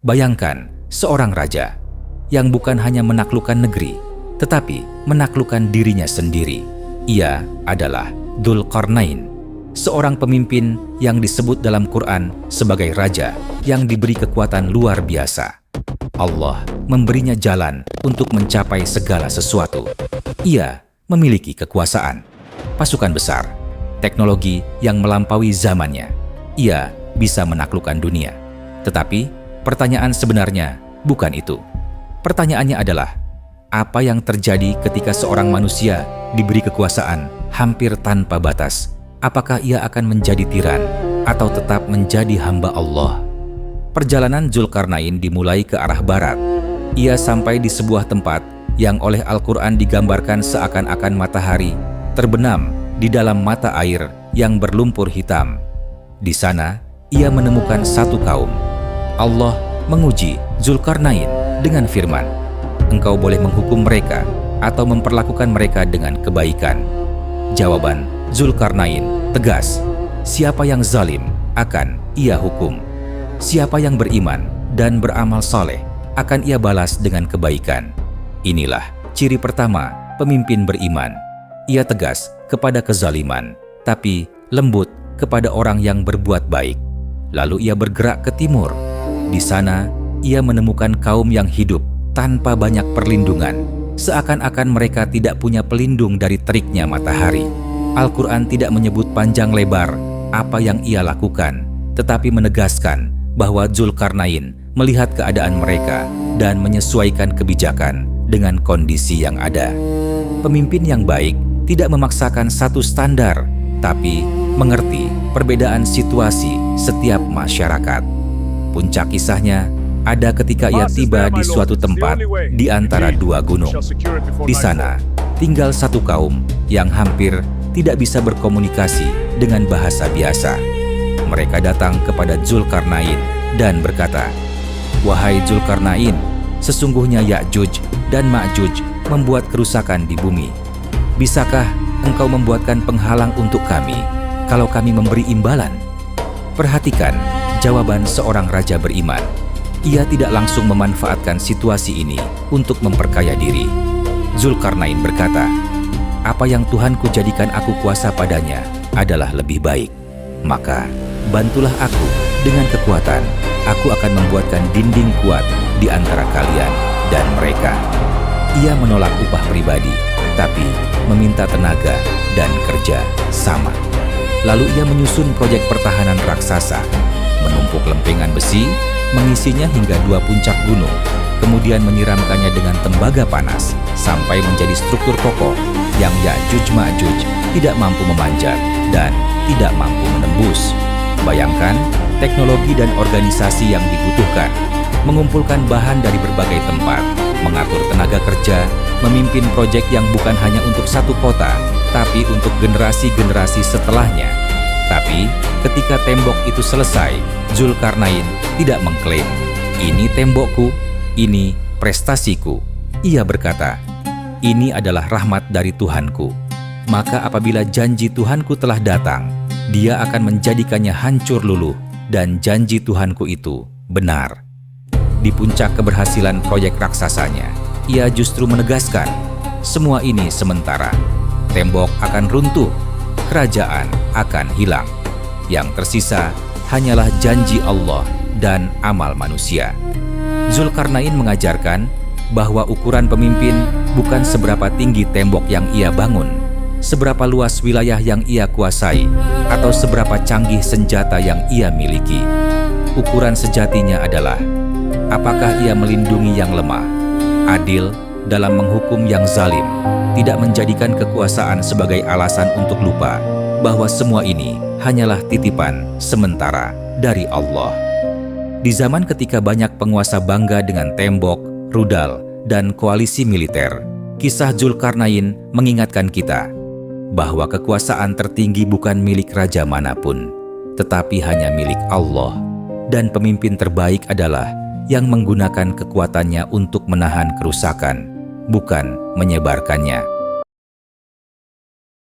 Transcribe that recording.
Bayangkan seorang raja yang bukan hanya menaklukkan negeri, tetapi menaklukkan dirinya sendiri. Ia adalah Dzulqarnain, seorang pemimpin yang disebut dalam Quran sebagai raja yang diberi kekuatan luar biasa. Allah memberinya jalan untuk mencapai segala sesuatu. Ia memiliki kekuasaan, pasukan besar, teknologi yang melampaui zamannya. Ia bisa menaklukkan dunia. Tetapi pertanyaan sebenarnya bukan itu. Pertanyaannya adalah, apa yang terjadi ketika seorang manusia diberi kekuasaan hampir tanpa batas? Apakah ia akan menjadi tiran atau tetap menjadi hamba Allah? Perjalanan Dzulqarnain dimulai ke arah barat. Ia sampai di sebuah tempat yang oleh Al-Quran digambarkan seakan-akan matahari terbenam di dalam mata air yang berlumpur hitam. Di sana, ia menemukan satu kaum. Allah menguji Dzulqarnain dengan firman, "Engkau boleh menghukum mereka atau memperlakukan mereka dengan kebaikan." Jawaban Dzulqarnain tegas, siapa yang zalim akan ia hukum. Siapa yang beriman dan beramal saleh akan ia balas dengan kebaikan. Inilah ciri pertama pemimpin beriman. Ia tegas kepada kezaliman, tapi lembut kepada orang yang berbuat baik. Lalu ia bergerak ke timur. Di sana, ia menemukan kaum yang hidup tanpa banyak perlindungan, seakan-akan mereka tidak punya pelindung dari teriknya matahari. Al-Quran tidak menyebut panjang lebar apa yang ia lakukan, tetapi menegaskan bahwa Dzulqarnain melihat keadaan mereka dan menyesuaikan kebijakan dengan kondisi yang ada. Pemimpin yang baik tidak memaksakan satu standar, tapi mengerti perbedaan situasi setiap masyarakat. Puncak kisahnya ada ketika ia tiba di suatu tempat di antara dua gunung. Di sana tinggal satu kaum yang hampir tidak bisa berkomunikasi dengan bahasa biasa. Mereka datang kepada Dzulqarnain dan berkata, "Wahai Dzulqarnain, sesungguhnya Ya'juj dan Ma'juj membuat kerusakan di bumi. Bisakah engkau membuatkan penghalang untuk kami kalau kami memberi imbalan?" Perhatikan jawaban seorang raja beriman. Ia tidak langsung memanfaatkan situasi ini untuk memperkaya diri. Dzulqarnain berkata, "Apa yang Tuhanku jadikan aku kuasa padanya adalah lebih baik. Maka bantulah aku dengan kekuatan. Aku akan membuatkan dinding kuat di antara kalian dan mereka." Ia menolak upah pribadi, tapi meminta tenaga dan kerja sama. Lalu ia menyusun proyek pertahanan raksasa, menumpuk lempengan besi, mengisinya hingga 2 puncak gunung, kemudian menyiramkannya dengan tembaga panas sampai menjadi struktur kokoh yang Ya'juj Ma'juj tidak mampu memanjat dan tidak mampu menembus. Bayangkan teknologi dan organisasi yang dibutuhkan, mengumpulkan bahan dari berbagai tempat, mengatur tenaga kerja, memimpin proyek yang bukan hanya untuk satu kota, tapi untuk generasi-generasi setelahnya. Tapi ketika tembok itu selesai, Dzulqarnain tidak mengklaim, "Ini tembokku, ini prestasiku." Ia berkata, "Ini adalah rahmat dari Tuhanku. Maka apabila janji Tuhanku telah datang, Dia akan menjadikannya hancur luluh, dan janji Tuhanku itu benar." Di puncak keberhasilan proyek raksasanya, ia justru menegaskan, semua ini sementara. Tembok akan runtuh, kerajaan akan hilang. Yang tersisa hanyalah janji Allah dan amal manusia. Dzulqarnain mengajarkan bahwa ukuran pemimpin bukan seberapa tinggi tembok yang ia bangun, seberapa luas wilayah yang ia kuasai, atau seberapa canggih senjata yang ia miliki. Ukuran sejatinya adalah, apakah ia melindungi yang lemah, adil dalam menghukum yang zalim, tidak menjadikan kekuasaan sebagai alasan untuk lupa bahwa semua ini hanyalah titipan sementara dari Allah. Di zaman ketika banyak penguasa bangga dengan tembok, rudal, dan koalisi militer, kisah Dzulqarnain mengingatkan kita bahwa kekuasaan tertinggi bukan milik raja manapun, tetapi hanya milik Allah, dan pemimpin terbaik adalah yang menggunakan kekuatannya untuk menahan kerusakan, bukan menyebarkannya.